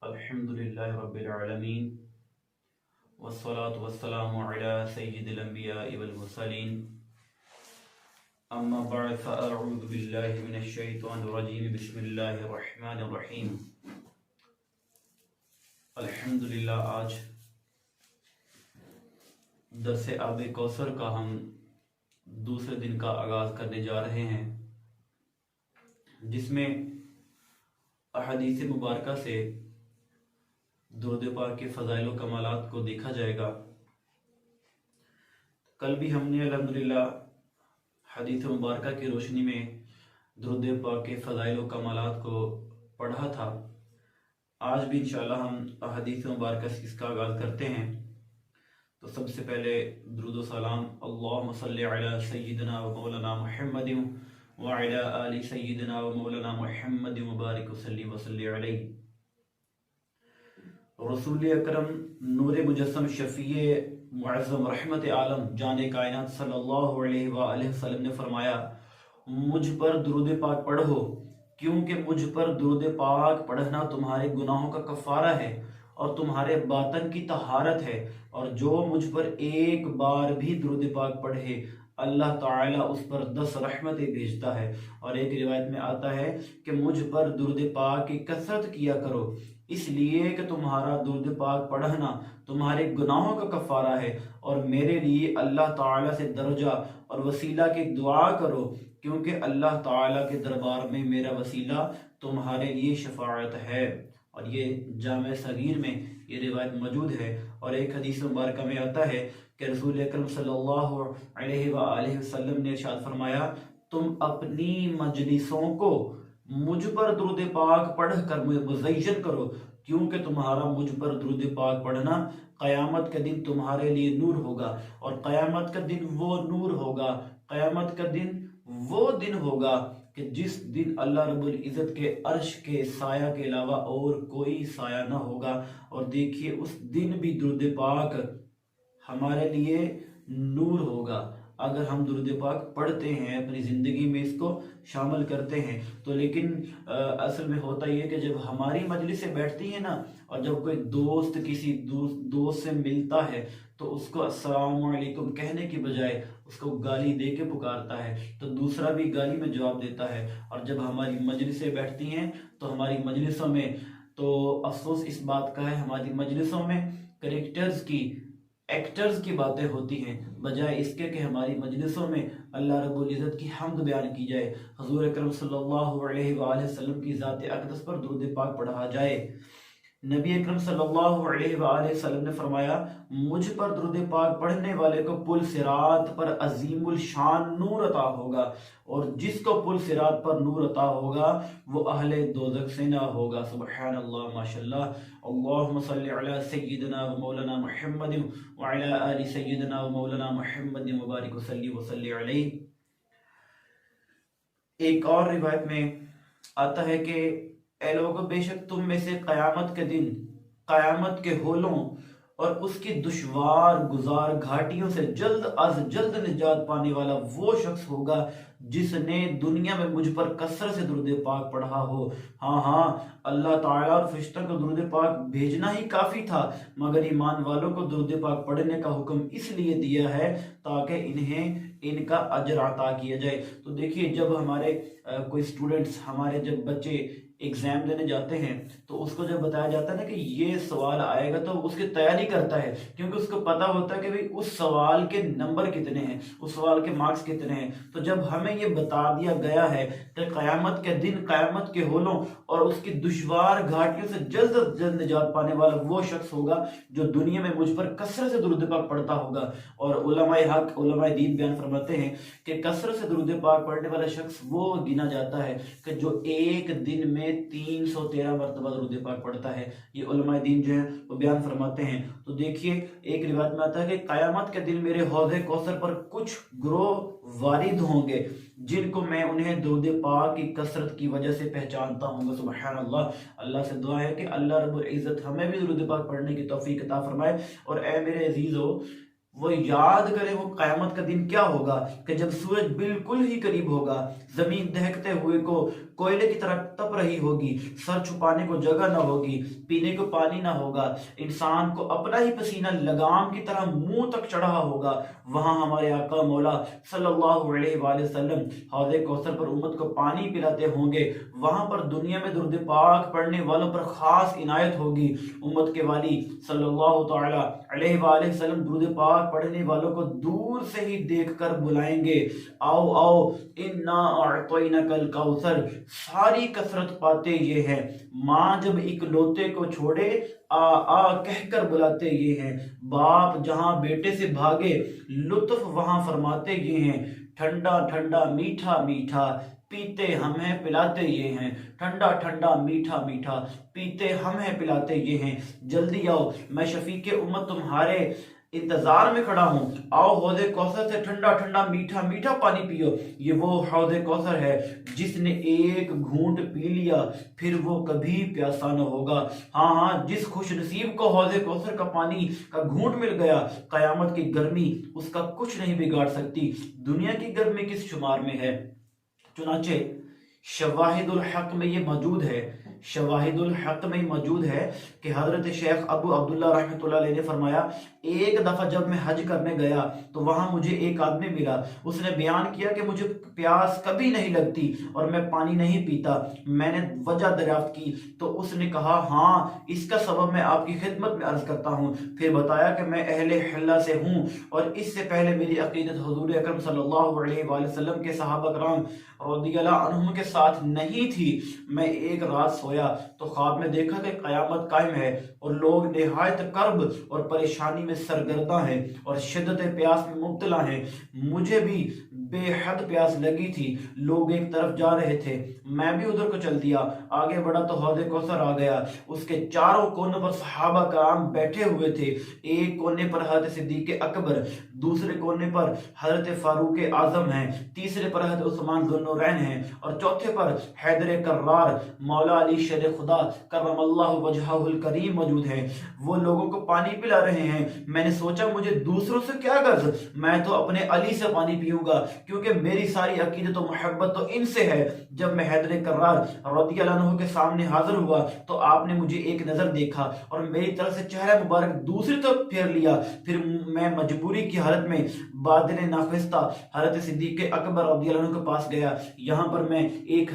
الحمد للہ رب العالمین والصلاة والسلام علی سید الانبیاء والمرسلین اما بعد فاعوذ باللہ من الشیطان الرجیم بسم اللہ الرحمن الرحیم۔ الحمدللہ آج درس آب کوثر کا ہم دوسرے دن کا آغاز کرنے جا رہے ہیں، جس میں احادیث مبارکہ سے درود پاک کے فضائل و کمالات کو دیکھا جائے گا۔ کل بھی ہم نے الحمدللہ حدیث مبارکہ کی روشنی میں درود پاک کے فضائل و کمالات کو پڑھا تھا۔ آج بھی انشاءاللہ ہم احادیث مبارکہ سے اس کا آغاز کرتے ہیں۔ تو سب سے پہلے درود و سلام اللہم صلی علی سیدنا و مولانا محمد وعلی آل سیدنا و مولانا محمد مبارک وصلی علیہ۔ رسول اکرم نور مجسم شفیع معظم رحمت عالم جان کائنات صلی اللہ علیہ وآلہ وسلم نے فرمایا، مجھ پر درود پاک پڑھو کیونکہ مجھ پر درود پاک پڑھنا تمہارے گناہوں کا کفارہ ہے اور تمہارے باطن کی طہارت ہے، اور جو مجھ پر ایک بار بھی درود پاک پڑھے اللہ تعالیٰ اس پر 10 رحمتیں بھیجتا ہے۔ اور ایک روایت میں آتا ہے کہ مجھ پر درود پاک کی کثرت کیا کرو، اس لیے کہ تمہارا درود پاک پڑھنا تمہارے گناہوں کا کفارہ ہے، اور میرے لیے اللہ تعالیٰ سے درجہ اور وسیلہ کی دعا کرو کیونکہ اللہ تعالیٰ کے دربار میں میرا وسیلہ تمہارے لیے شفاعت ہے۔ اور یہ جامع صغیر میں یہ روایت موجود ہے۔ اور ایک حدیث مبارکہ میں آتا ہے کہ رسول اکرم صلی اللہ علیہ وآلہ وسلم نے ارشاد فرمایا، تم اپنی مجلسوں کو مجھ پر درود پاک پڑھ کر مزین کرو کیونکہ تمہارا مجھ پر درود پاک پڑھنا قیامت کا دن تمہارے لیے نور ہوگا، اور قیامت کا دن وہ نور ہوگا، قیامت کا دن وہ دن ہوگا کہ جس دن اللہ رب العزت کے عرش کے سایہ کے علاوہ اور کوئی سایہ نہ ہوگا۔ اور دیکھیے اس دن بھی درود پاک ہمارے لیے نور ہوگا اگر ہم درود پاک پڑھتے ہیں، اپنی زندگی میں اس کو شامل کرتے ہیں تو۔ لیکن اصل میں ہوتا یہ کہ جب ہماری مجلس سے بیٹھتی ہیں نا، اور جب کوئی دوست کسی دوست سے ملتا ہے تو اس کو السلام علیکم کہنے کی بجائے اس کو گالی دے کے پکارتا ہے، تو دوسرا بھی گالی میں جواب دیتا ہے۔ اور جب ہماری مجلس سے بیٹھتی ہیں تو ہماری مجلسوں میں تو افسوس اس بات کا ہے، ہماری مجلسوں میں کریکٹرز کی ایکٹرز کی باتیں ہوتی ہیں بجائے اس کے کہ ہماری مجلسوں میں اللہ رب العزت کی حمد بیان کی جائے، حضور اکرم صلی اللہ علیہ وآلہ وسلم کی ذات اقدس پر درود پاک پڑھا جائے۔ نبی اکرم صلی اللہ علیہ وآلہ وسلم نے فرمایا، مجھ پر درود پاک پڑھنے والے کو پل صراط پر عظیم الشان نور عطا ہوگا، اور جس کو پل صراط پر نور عطا ہوگا وہ اہل دوزخ سے نہ ہوگا۔ سبحان اللہ، ماشاءاللہ۔ اللہم صلی علی سیدنا و مولانا محمد وعلی آل سیدنا و مولانا محمد مبارک وصلی علیہ۔ ایک اور روایت میں آتا ہے کہ اے لوگو، بے شک تم میں سے قیامت کے دن قیامت کے ہولوں اور اس کی دشوار گزار گھاٹیوں سے جلد از جلد نجات پانے والا وہ شخص ہوگا جس نے دنیا میں مجھ پر کثرت سے درود پاک پڑھا ہو۔ ہاں اللہ تعالیٰ اور فرشتوں کو درود پاک بھیجنا ہی کافی تھا، مگر ایمان والوں کو درود پاک پڑھنے کا حکم اس لیے دیا ہے تاکہ انہیں ان کا اجر عطا کیا جائے۔ تو دیکھیے، جب ہمارے کوئی سٹوڈنٹس، ہمارے جب بچے ایگزام دینے جاتے ہیں تو اس کو جب بتایا جاتا ہے نا کہ یہ سوال آئے گا تو اس کی تیاری کرتا ہے، کیونکہ اس کو پتا ہوتا ہے کہ بھئی اس سوال کے نمبر کتنے ہیں، اس سوال کے مارکس کتنے ہیں۔ تو جب ہمیں یہ بتا دیا گیا ہے کہ قیامت کے دن قیامت کے ہولوں اور اس کی دشوار گھاٹیوں سے جلد از جلد نجات پانے والا وہ شخص ہوگا جو دنیا میں مجھ پر کثرت سے درود پاک پڑھتا ہوگا۔ اور علماء حق، علماء دین بیان فرماتے ہیں کہ کثرت سے درود پاک پڑھنے والا شخص وہ گنا جاتا ہے کہ جو ایک دن میں 313 مرتبہ درود پاک پڑھتا ہے۔ یہ علماء دین جو ہیں وہ بیان فرماتے ہیں۔ تو دیکھیے، ایک روایت میں آتا ہے کہ قیامت کے دن میرے حوض کوثر پر کچھ گروہ وارد ہوں گے جن کو میں انہیں درود پاک کی کثرت کی وجہ سے پہچانتا ہوں گا۔ سبحان اللہ۔ اللہ سے دعا ہے کہ اللہ رب العزت ہمیں بھی درود پاک پڑھنے کی توفیق عطا فرمائے۔ اور اے میرے عزیزو، وہ یاد کریں وہ قیامت کا دن کیا ہوگا کہ جب سورج بالکل ہی قریب ہوگا، زمین دہکتے ہوئے کو کوئلے کی طرح تپ رہی ہوگی، سر چھپانے کو جگہ نہ ہوگی، پینے کو پانی نہ ہوگا، انسان کو اپنا ہی پسینہ لگام کی طرح منہ تک چڑھا ہوگا، وہاں ہمارے آقا مولا صلی اللہ علیہ وآلہ وسلم حوض کوثر پر امت کو پانی پلاتے ہوں گے، وہاں پر دنیا میں درود پاک پڑھنے والوں پر خاص عنایت ہوگی، امت کے والی صلی اللہ تعالی علیہ وآلہ وسلم درود پاک پڑھنے والوں کو دور سے ہی دیکھ کر بلائیں گے، آؤ آؤ انا اعطینک الکوثر۔ ساری کثرت پاتے یہ ہیں، ماں جب اکلوتے کو چھوڑے آ آ کہہ کر بلاتے یہ ہیں، باپ جہاں بیٹے سے بھاگے لطف وہاں فرماتے یہ ہیں، ٹھنڈا ٹھنڈا میٹھا میٹھا پیتے ہم ہیں پلاتے یہ ہیں، ٹھنڈا ٹھنڈا میٹھا میٹھا پیتے ہم ہیں پلاتے یہ ہیں، جلدی آؤ میں شفیق امت تمہارے انتظار میں کھڑا ہوں، آؤ حوض کوثر سے ٹھنڈا ٹھنڈا میٹھا میٹھا پانی پیو۔ یہ وہ حوض کوثر ہے جس نے ایک گھونٹ پی لیا پھر وہ کبھی پیاسا نہ ہوگا۔ ہاں ہاں، جس خوش نصیب کو حوض کوثر کا پانی کا گھونٹ مل گیا، قیامت کی گرمی اس کا کچھ نہیں بگاڑ سکتی، دنیا کی گرمی کس شمار میں ہے۔ چنانچہ شواہد الحق میں یہ موجود ہے، شواہد الحق میں موجود ہے کہ حضرت شیخ ابو عبداللہ رحمۃ اللہ علیہ نے فرمایا، ایک دفعہ جب میں حج کرنے گیا تو وہاں مجھے ایک آدمی ملا، اس نے بیان کیا کہ مجھے پیاس کبھی نہیں لگتی اور میں پانی نہیں پیتا۔ میں نے وجہ دریافت کی تو اس نے کہا، ہاں اس کا سبب میں آپ کی خدمت میں عرض کرتا ہوں۔ پھر بتایا کہ میں اہل حلہ سے ہوں اور اس سے پہلے میری عقیدت حضور اکرم صلی اللہ علیہ وآلہ وسلم کے صحابہ کرام رضی اللہ عنہم کے ساتھ نہیں تھی۔ میں ایک رات سویا تو خواب میں دیکھا کہ قیامت قائم ہے اور لوگ نہایت کرب اور پریشانی میں سرگرداں ہیں اور شدت پیاس میں مبتلا ہیں، مجھے بھی بے حد پیاس لگی تھی، لوگ ایک طرف جا رہے تھے، میں بھی ادھر کو چل دیا، آگے بڑھا تو حوض کوثر آ گیا، اس کے چاروں کونوں پر صحابہ کرام بیٹھے ہوئے تھے، ایک کونے پر حضرت صدیق اکبر، دوسرے کونے پر حضرت فاروق اعظم ہیں، تیسرے پر حضرت عثمان ذو النورین ہیں اور چوتھے پر حیدر کرار مولا علی شیر خدا کرم اللہ وجہہ الکریم موجود ہیں، وہ لوگوں کو پانی پلا رہے ہیں۔ میں نے سوچا مجھے دوسروں سے کیا غرض، میں تو اپنے علی سے پانی پیوں گا کیونکہ میری ساری عقیدت و محبت تو ان سے ہے۔ جب میں حیدر کرار رضی اللہ عنہ کے سامنے حاضر ہوا تو آپ نے مجھے ایک نظر دیکھا اور میری طرف سے چہرہ مبارک دوسری طرف پھیر لیا، پھر میں مجبوری کی حالت میں بادل ناخستہ حضرت صدیق اکبر رضی اللہ عنہ کے پاس گیا۔ یہاں پر میں ایک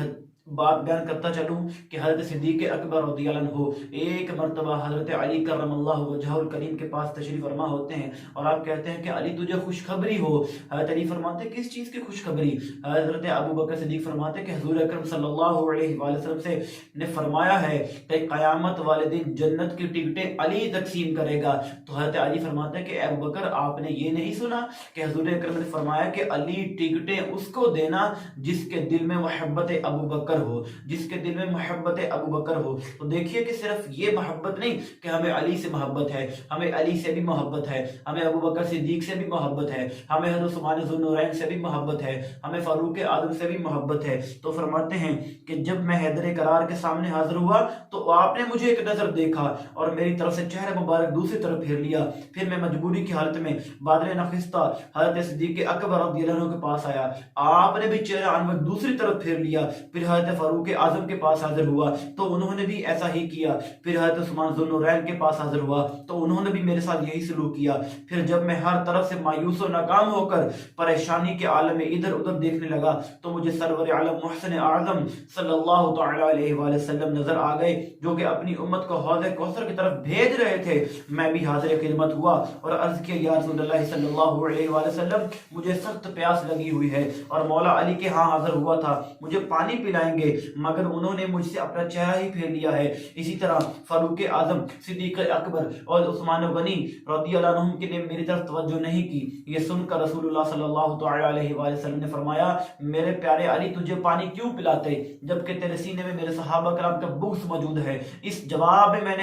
بات بیان کرتا چلوں کہ حضرت صدیق اکبر رضی اللہ عنہ ایک مرتبہ حضرت علی کرم اللہ وجہہ الکریم کے پاس تشریف فرما ہوتے ہیں اور آپ کہتے ہیں کہ علی تجھے خوشخبری ہو۔ حضرت علی فرماتے ہیں کس چیز کی خوشخبری؟ حضرت ابو بکر صدیق فرماتے ہیں کہ حضور اکرم صلی اللہ علیہ وآلہ وسلم سے نے فرمایا ہے کہ قیامت والے دن جنت کی ٹکٹیں علی تقسیم کرے گا۔ تو حضرت علی فرماتے ہیں کہ اے ابو بکر آپ نے یہ نہیں سنا کہ حضور اکرم نے فرمایا کہ علی ٹکٹیں اس کو دینا جس کے دل میں محبت ابو بکر ہو، جس کے دل میں محبت ابو بکر ہو۔ تو دیکھیے کہ صرف یہ محبت نہیں کہ ہمیں علی سے محبت ہے، ہمیں علی سے بھی محبت ہے، ہمیں ابو بکر صدیق سے بھی محبت ہے، ہمیں حضرت عثمان ذو النورین سے بھی محبت ہے، ہمیں فاروق اعظم سے بھی محبت ہے۔ تو فرماتے ہیں کہ جب میں حیدر کرار کے سامنے حاضر ہوا تو آپ نے مجھے ایک نظر دیکھا اور میری طرف سے چہرہ مبارک دوسری طرف پھیر لیا، پھر میں مجبوری کی حالت میں بادل نخستہ حضرت صدیق اکبر رضی اللہ عنہ کے پاس آیا، آپ نے بھی چہرہ انور دوسری طرف پھیر لیا، پھر حضرت فاروق اعظم کے پاس حاضر ہوا تو انہوں نے بھی ایسا ہی کیا، پھر حضرت عثمان ذو النورین کے پاس حاضر ہوا تو انہوں نے بھی میرے ساتھ یہی سلوک کیا۔ پھر جب میں ہر طرف سے مایوس و ناکام ہو کر پریشانی کے عالم میں ادھر ادھر دیکھنے لگا تو مجھے سرور عالم محسن اعظم صلی اللہ تعالی علیہ وآلہ وسلم نظر آ گئے جو کہ اپنی امت کو حوض کوثر کی طرف بھیج رہے تھے۔ میں بھی حاضر خدمت ہوا اور عرض کیا، یا رسول اللہ صلی اللہ علیہ وآلہ وسلم مجھے سخت پیاس لگی ہوئی ہے اور مولا علی کے ہاں حاضر ہوا تھا، مجھے پانی پلائیں گے، مگر انہوں نے مجھ سے اپنا چہرہ ہی پھیر لیا ہے۔ اسی طرح فاروق اعظم، صدیق اکبر اور عثمان غنی رضی اللہ عنہم نے میری طرف توجہ نہیں کی۔ یہ سن کر رسول اللہ صلی اللہ تعالی علیہ وآلہ وسلم نے فرمایا، میرے پیارے علی تجھے پانی کیوں پلاتے جبکہ تیرے سینے میں میرے صحابہ کرام کا بغض موجود ہے؟ اس جواب میں میں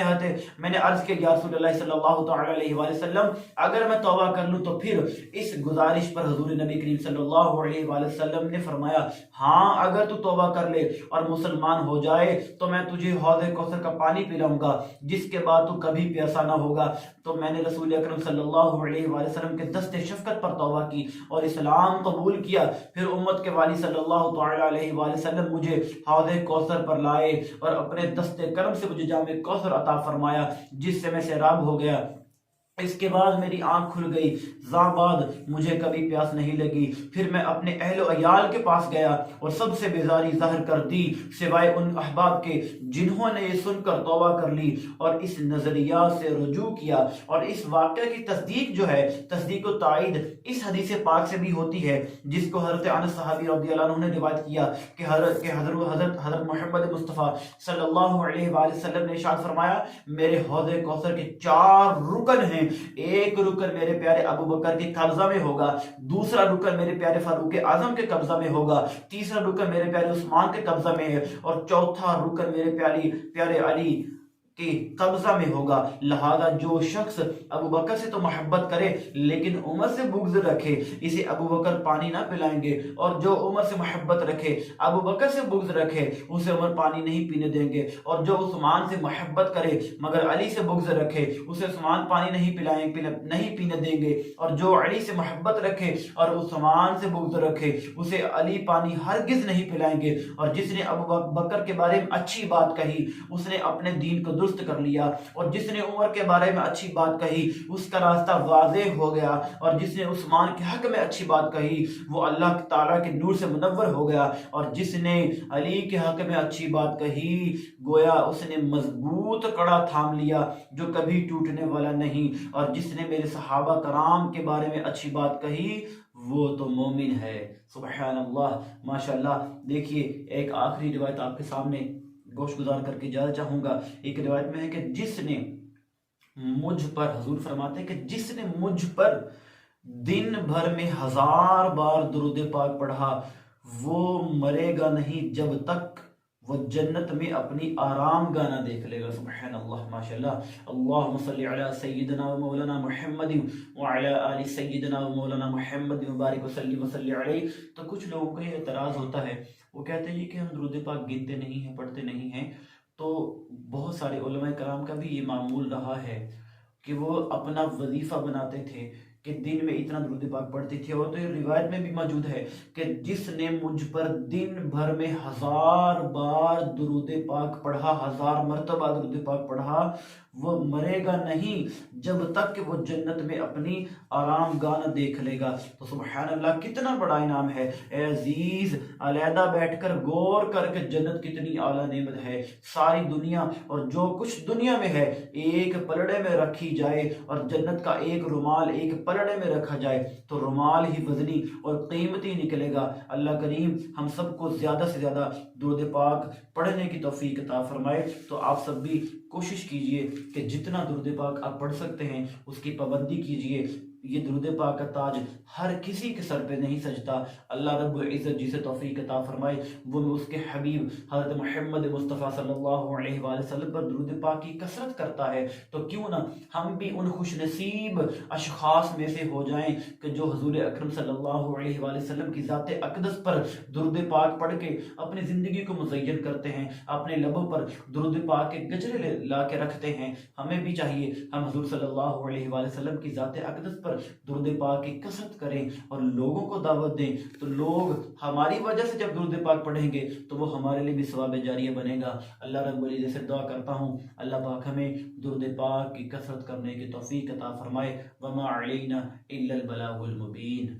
نے عرض کیا، یا رسول اللہ صلی اللہ تعالی علیہ وآلہ وسلم اگر میں توبہ کر لوں تو پھر؟ اس گزارش پر حضور نبی کریم صلی اللہ علیہ وآلہ وسلم نے فرمایا، ہاں اگر تو توبہ کر لے اور مسلمان ہو جائے تو میں تجھے حوض کوثر کا پانی پلاؤں گا جس کے بعد تو کبھی پیاسا نہ ہوگا۔ تو میں نے رسول اکرم صلی اللہ علیہ وآلہ وسلم کے دست شفقت پر توبہ کی اور اسلام قبول کیا۔ پھر امت کے والی صلی اللہ تعالی علیہ وآلہ وسلم مجھے حوض کوثر پر لائے اور اپنے دست کرم سے مجھے جام کوثر عطا فرمایا جس سے میں سیراب ہو گیا۔ اس کے بعد میری آنکھ کھل گئی، بعد مجھے کبھی پیاس نہیں لگی۔ پھر میں اپنے اہل و عیال کے پاس گیا اور سب سے بیزاری ظاہر کر دی سوائے ان احباب کے جنہوں نے یہ سن کر توبہ کر لی اور اس نظریات سے رجوع کیا۔ اور اس واقعہ کی تصدیق جو ہے، تصدیق و تائید اس حدیث پاک سے بھی ہوتی ہے جس کو حضرت انس صحابی رضی اللہ عنہ نے روایت کیا کہ حضرت محمد مصطفیٰ صلی اللہ علیہ وآلہ وسلم نے ارشاد فرمایا، میرے حوض کوثر کے 4 رکن ہیں۔ ایک رکن میرے پیارے ابو بکر کے قبضہ میں ہوگا، دوسرا رکن میرے پیارے فاروق اعظم کے قبضہ میں ہوگا، تیسرا رکن میرے پیارے عثمان کے قبضہ میں ہے اور چوتھا رکن میرے پیارے علی کے قبضہ میں ہوگا۔ لہذا جو شخص ابو بکر سے تو محبت کرے لیکن عمر سے بغض رکھے، اسے ابو بکر پانی نہ پلائیں گے، اور جو عمر سے محبت رکھے ابو بکر سے بغض رکھے اسے عمر پانی نہیں پینے دیں گے، اور جو عثمان سے محبت کرے مگر علی سے بغض رکھے اسے عثمان پانی نہیں پینے دیں گے، اور جو علی سے محبت رکھے اور عثمان سے بغض رکھے اسے علی پانی ہرگز نہیں پلائیں گے۔ اور جس نے ابو بکر کے بارے میں اچھی بات کہی اس نے اپنے دین کو درست کر لیا، اور جس نے عمر کے بارے میں اچھی بات کہی اس کا راستہ واضح ہو گیا، اور جس نے عثمان کے حق میں اچھی بات کہی وہ اللہ تعالیٰ کے نور سے منور ہو گیا، اور جس نے علی کے حق میں اچھی بات کہی گویا اس نے مضبوط کڑا تھام لیا جو کبھی ٹوٹنے والا نہیں، اور جس نے میرے صحابہ کرام کے بارے میں اچھی بات کہی وہ تو مومن ہے۔ سبحان اللہ، ماشاءاللہ۔ دیکھیے ایک آخری روایت آپ کے سامنے گوش گزار کر کے جانا چاہوں گا۔ ایک روایت میں ہے کہ جس نے مجھ پر، حضور فرماتے ہیں کہ جس نے مجھ پر دن بھر میں 1000 بار درود پاک پڑھا وہ مرے گا نہیں جب تک وہ جنت میں اپنی آرام گاہ نہ دیکھ لے گا۔ سبحان اللہ، ماشاءاللہ۔ اللہم صلی علی سیدنا و مولانا محمد وعلی آل سیدنا و مولانا محمد مبارک وسلم علیہ۔ تو کچھ لوگوں کا یہ اعتراض ہوتا ہے، وہ کہتے ہیں کہ ہم درود پاک گنتے نہیں ہیں، پڑھتے نہیں ہیں۔ تو بہت سارے علماء کرام کا بھی یہ معمول رہا ہے کہ وہ اپنا وظیفہ بناتے تھے کہ دن میں اتنا درود پاک پڑھتے تھے، اور تو یہ روایت میں بھی موجود ہے کہ جس نے مجھ پر دن بھر میں 1000 بار درود پاک پڑھا، 1000 مرتبہ درود پاک پڑھا، وہ مرے گا نہیں جب تک کہ وہ جنت میں اپنی آرام گاہ نہ دیکھ لے گا۔ تو سبحان اللہ، کتنا بڑا انعام ہے۔ اے عزیز، علیحدہ بیٹھ کر غور کر کے جنت کتنی اعلیٰ نعمت ہے۔ ساری دنیا اور جو کچھ دنیا میں ہے ایک پلڑے میں رکھی جائے، اور جنت کا ایک رومال ایک پلڑے میں رکھا جائے تو رومال ہی وزنی اور قیمتی نکلے گا۔ اللہ کریم ہم سب کو زیادہ سے زیادہ درود پاک پڑھنے کی توفیق عطا فرمائے۔ تو آپ سب بھی کوشش کیجئے کہ جتنا درود پاک آپ پڑھ سکتے ہیں اس کی پابندی کیجئے۔ یہ درود پاک کا تاج ہر کسی کے سر پہ نہیں سجتا۔ اللہ رب العزت جسے توفیق عطا فرمائے وہ اس کے حبیب حضرت محمد مصطفیٰ صلی اللہ علیہ وآلہ وسلم پر درود پاک کی کثرت کرتا ہے، تو کیوں نہ ہم بھی ان خوش نصیب اشخاص میں سے ہو جائیں کہ جو حضور اکرم صلی اللہ علیہ وآلہ وسلم کی ذات اقدس پر درود پاک پڑھ کے اپنی زندگی کو مزین کرتے ہیں، اپنے لبوں پر درود پاک کے گجرے لا کے رکھتے ہیں۔ ہمیں بھی چاہیے ہم حضور صلی اللہ علیہ وآلہ وسلم کی ذات اقدس پر درود پاک کی کثرت کریں اور لوگوں کو دعوت دیں، تو لوگ ہماری وجہ سے جب درود پاک پڑھیں گے تو وہ ہمارے لیے بھی ثواب جاریہ بنے گا۔ اللہ رب العزت سے دعا کرتا ہوں اللہ پاک ہمیں درود پاک کی کثرت کرنے کی توفیق عطا فرمائے۔ وما علینا الا البلاغ المبین۔